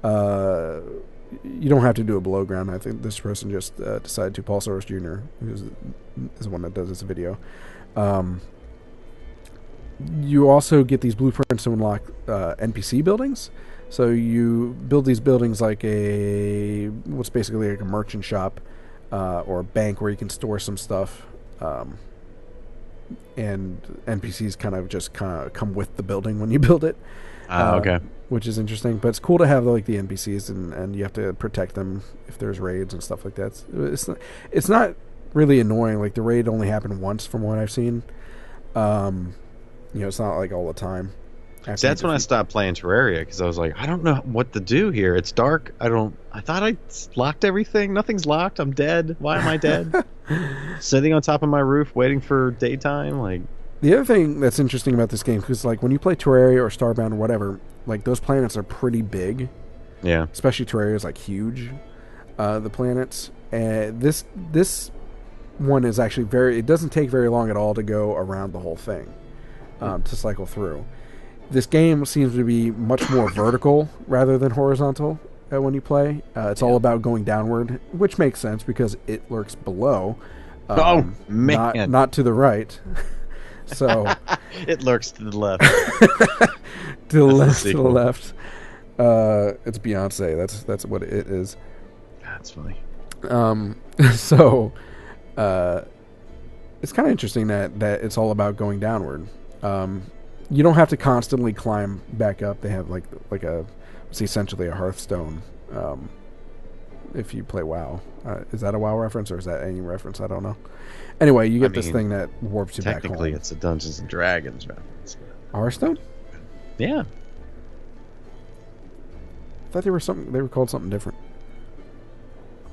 You don't have to do a below ground. I think this person just decided to. Paul Soros Jr., who is the one that does this video. You also get these blueprints to unlock NPC buildings. So you build these buildings like what's basically like a merchant shop or a bank where you can store some stuff. And NPCs kind of come with the building when you build it. Okay. Which is interesting, but it's cool to have like the NPCs and you have to protect them if there's raids and stuff like that. It's not really annoying. Like the raid only happened once from what I've seen. It's not like all the time. So that's when I stopped playing Terraria, because I was like, I don't know what to do here. It's dark. I thought I locked everything. Nothing's locked. I'm dead. Why am I dead? Sitting on top of my roof waiting for daytime. Like, the other thing that's interesting about this game, because like when you play Terraria or Starbound or whatever, like those planets are pretty big. Yeah. Especially Terraria is like huge. The planets. And this one is actually it doesn't take very long at all to go around the whole thing, to cycle through. This game seems to be much more vertical rather than horizontal when you play. It's all about going downward, which makes sense because it lurks below. Oh, man. Not to the right. So it lurks to the left. To the left. It's Beyonce. That's what it is. That's funny. So it's kind of interesting that it's all about going downward. You don't have to constantly climb back up. They have it's essentially a Hearthstone. If you play WoW, is that a WoW reference or is that any reference? I don't know. Anyway, you get this thing that warps you back home. Technically, it's a Dungeons and Dragons reference. Hearthstone? Yeah. I thought they were called something different.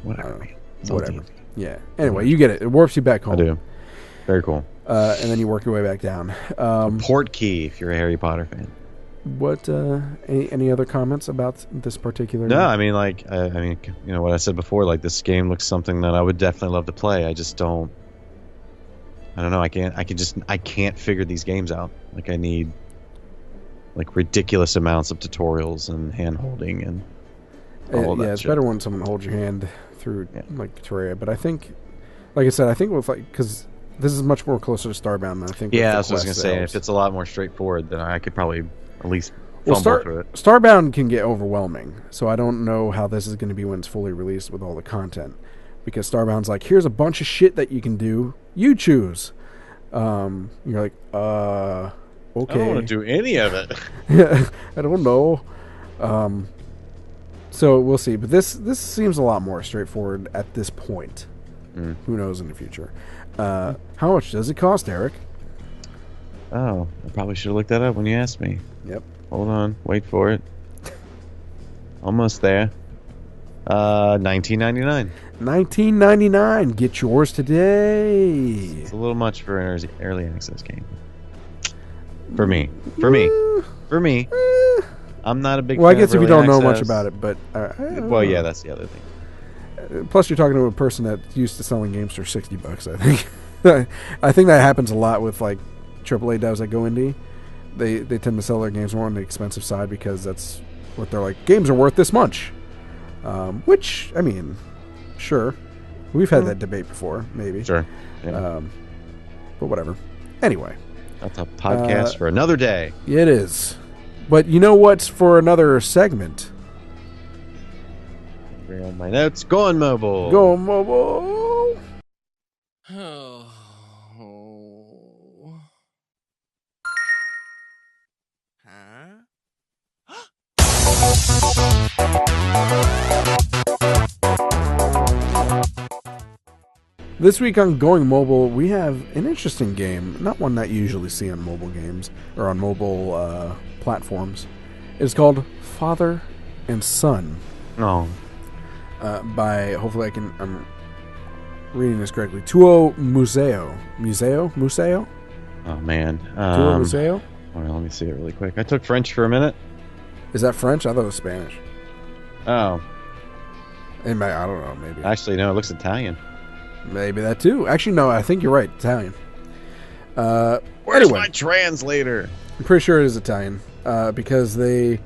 Whatever. Yeah. Anyway, you get it. It warps you back home. I do. Very cool. And then you work your way back down. Port key if you're a Harry Potter fan. What? Any other comments about this particular? No, I mean, what I said before. Like, this game looks something that I would definitely love to play. I just don't. I don't know. I can't figure these games out. Like, I need like ridiculous amounts of tutorials and hand holding and all of that. Yeah, it's shit. better when someone holds your hand through like Terraria. But I think, like I said, with because this is much more closer to Starbound than I think. Yeah, that's what I was gonna say. If it's a lot more straightforward, then I could probably at least fumble through it. Starbound can get overwhelming, so I don't know how this is going to be when it's fully released with all the content. Because Starbound's like, here's a bunch of shit that you can do. You choose. You're like, okay. I don't want to do any of it. I don't know. So we'll see. But this seems a lot more straightforward at this point. Who knows in the future? How much does it cost, Eric? Oh, I probably should have looked that up when you asked me. Yep. Hold on. Wait for it. Almost there. $19.99. $19.99. Get yours today. It's a little much for an early access game. For me. I'm not a big fan. Well, I guess of if you early don't know access. much about it, but well, yeah, that's the other thing. Plus, you're talking to a person that's used to selling games for $60. I think. I think that happens a lot with like AAA devs that go indie. They tend to sell their games more on the expensive side because that's what they're like. Games are worth this much. Which, I mean, sure. We've had that debate before, maybe. Sure. Yeah. But whatever. Anyway. That's a podcast for another day. It is. But you know what's for another segment? Bring on my notes. Go on mobile. Go on mobile. This week on Going Mobile, we have an interesting game, not one that you usually see on mobile games or on mobile platforms. It's called Father and Son. Oh. By, hopefully I'm reading this correctly, Tuo Museo. Museo? Oh, man. Tuo Museo? Well, let me see it really quick. I took French for a minute. Is that French? I thought it was Spanish. Oh. I don't know, maybe. Actually, no, it looks Italian. Maybe that too. Actually, no, I think you're right. Italian. Where's anyway, my translator? I'm pretty sure it is Italian because they,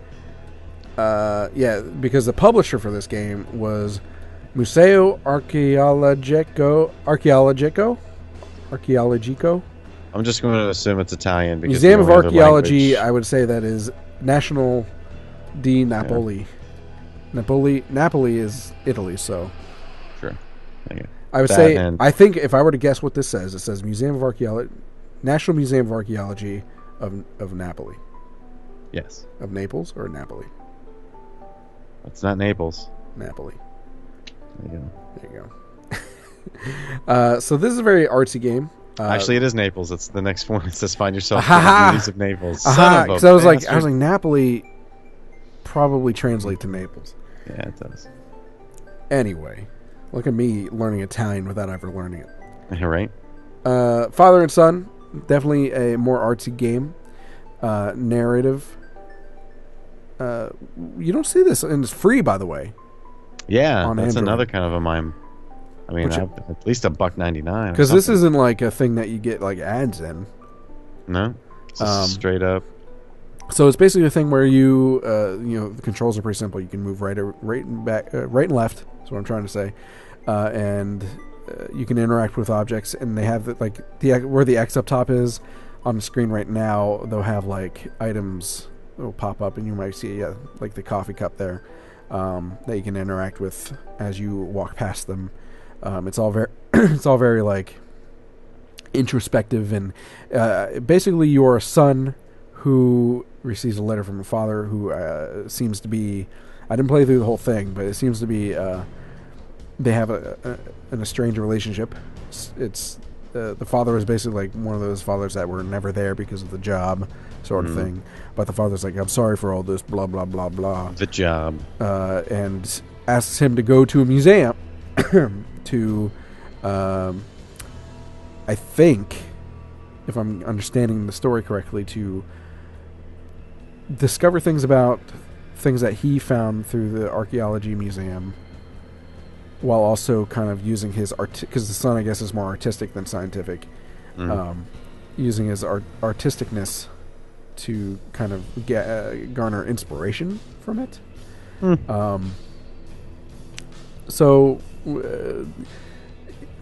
because the publisher for this game was Museo Archeologico. I'm just going to assume it's Italian. Because Museum of Archaeology. I would say that is National di Napoli. Yeah. Napoli is Italy, so. Sure. Thank you. I would say, I think if I were to guess what this says, it says Museum of Archaeology, National Museum of Archaeology of Napoli. Yes. Of Naples or Napoli? It's not Naples. Napoli. There you go. So this is a very artsy game. Actually, it is Naples. It's the next one. It says find yourself in the beauties of Naples. Because I was like, Napoli probably translate to Naples. Yeah, it does. Anyway. Look at me learning Italian without ever learning it. Right. Father and Son, definitely a more artsy game. Narrative. You don't see this, and it's free, by the way. Yeah, Android. that's another kind of a mime. I mean, at least $1.99. Because this isn't like a thing that you get like ads in. No, it's just straight up. So it's basically a thing where you the controls are pretty simple. You can move right and left. That's what I'm trying to say, and you can interact with objects. And they have where the X up top is on the screen right now. They'll have like items that will pop up, and you might see like the coffee cup there that you can interact with as you walk past them. It's all very like introspective, and basically you're a son who receives a letter from a father who seems to be, I didn't play through the whole thing, but it seems to be they have an estranged relationship. It's the father is basically like one of those fathers that were never there because of the job sort of thing, but the father's like, I'm sorry for all this blah blah blah blah, the job, and asks him to go to a museum to I think, if I'm understanding the story correctly, to discover things about things that he found through the archaeology museum, while also kind of using his because the son, I guess, is more artistic than scientific, using his artisticness to kind of garner inspiration from it. So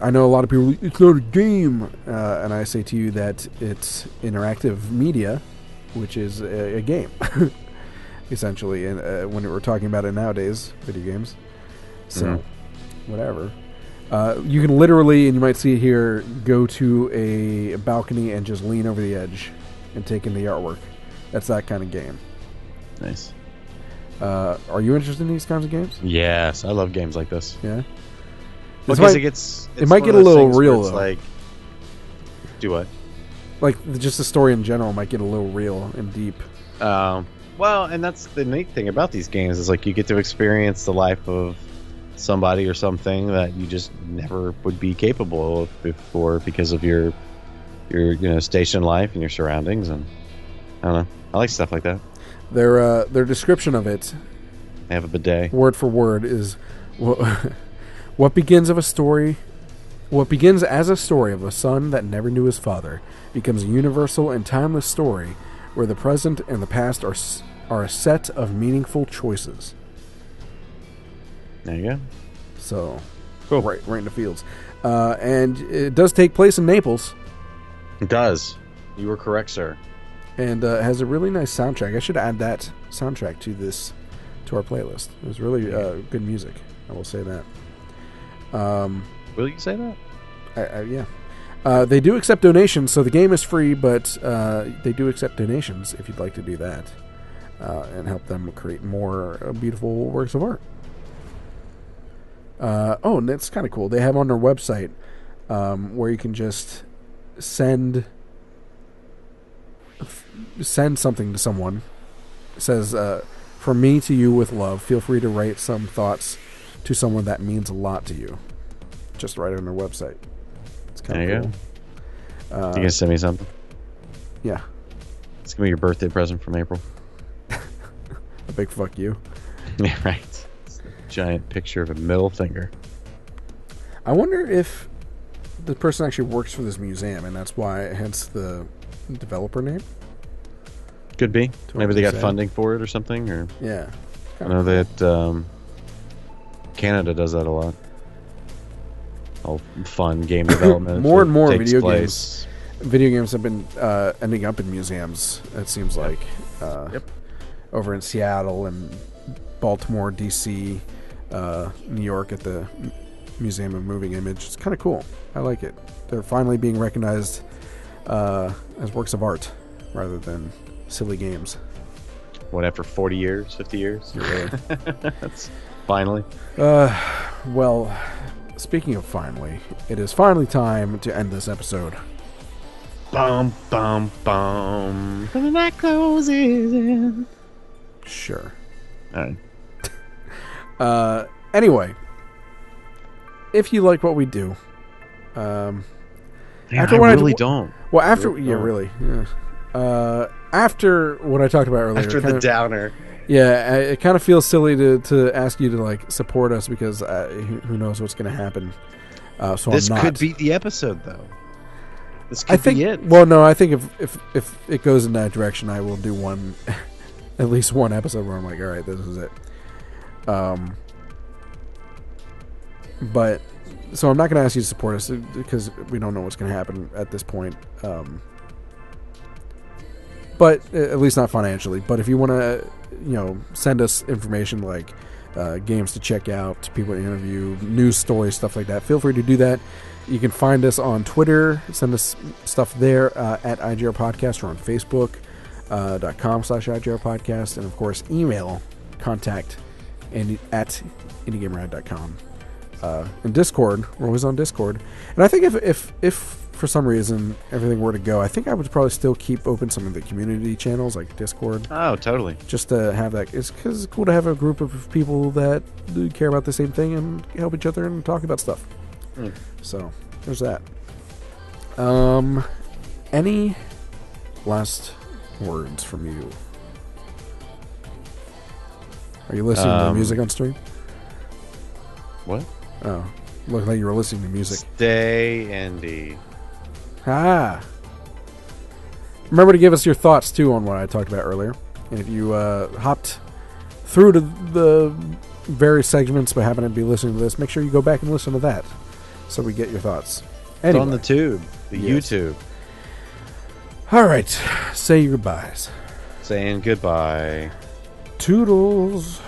I know a lot of people, it's not a game, and I say to you that it's interactive media, which is a game, essentially. And when we're talking about it nowadays, video games. So, whatever. You can literally, and you might see it here, go to a balcony and just lean over the edge and take in the artwork. That's that kind of game. Nice. Are you interested in these kinds of games? Yes, I love games like this. Yeah. Because it might get a little real, though. Like, do what? Like, just the story in general might get a little real and deep. Well, and that's the neat thing about these games is like you get to experience the life of somebody or something that you just never would be capable of before because of your station life and your surroundings, and I don't know. I like stuff like that. Their description of it, I have a bidet, word for word, is what begins as a story of a son that never knew his father becomes a universal and timeless story where the present and the past are a set of meaningful choices. There you go. So, Cool. right in the fields. And it does take place in Naples, It does. You were correct, sir. and has a really nice soundtrack. I should add that soundtrack to our playlist. It was really good music. I will say that. Will you say that? Yeah. They do accept donations, so the game is free, but they do accept donations if you'd like to do that and help them create more beautiful works of art. And that's kind of cool. They have on their website where you can just send something to someone. It says, from me to you with love, feel free to write some thoughts to someone that means a lot to you. Just right on their website. It's kind of cool. You gonna send me something? Yeah. It's gonna be your birthday present from April. A big fuck you. Yeah, right. It's a giant picture of a middle finger. I wonder if the person actually works for this museum, and that's why, hence the developer name. Could be. Maybe they got say. funding for it or something. Or Yeah. I know that Canada does that a lot. All fun game development. More and more takes video place. Video games have been ending up in museums, it seems like. Over in Seattle and Baltimore, D.C., New York at the Museum of Moving Image. It's kind of cool. I like it. They're finally being recognized as works of art rather than silly games. What, after 40 years, 50 years? Really. That's finally. Well, speaking of finally, it is finally time to end this episode. Bum, bum, bum. And the night closes in. Sure. All right. Anyway, if you like what we do, Man, after I what really don't. Well, after Really yeah, don't. really, yeah. After what I talked about earlier, After the downer. yeah, it kind of feels silly to ask you to like support us because who knows what's going to happen. So This I'm not. could be the episode, though. This could I think. be it. Well, no, I think if it goes in that direction, I will do one, at least one episode where I'm like, all right, this is it. But so I'm not going to ask you to support us because we don't know what's going to happen at this point. But at least not financially. But if you want to, send us information like games to check out, people to interview, news stories, stuff like that, feel free to do that. You can find us on Twitter. Send us stuff there at IGR Podcast or on Facebook.com/IGR Podcast. And, of course, email contact at IndieGameRiot.com. In Discord, we're always on Discord. And I think if for some reason everything were to go, I think I would probably still keep open some of the community channels like Discord. Oh, totally. Just to have that. It's because it's cool to have a group of people that care about the same thing and help each other and talk about stuff. So, there's that. Any last words from you? Are you listening to music on stream? What? Oh, looked like you were listening to music. Stay Indie. Remember to give us your thoughts, too, on what I talked about earlier. And if you hopped through to the various segments but happen to be listening to this, make sure you go back and listen to that so we get your thoughts. Anyway. It's on the tube. The Yes. YouTube. All right. Say your goodbyes. Saying goodbye. Toodles.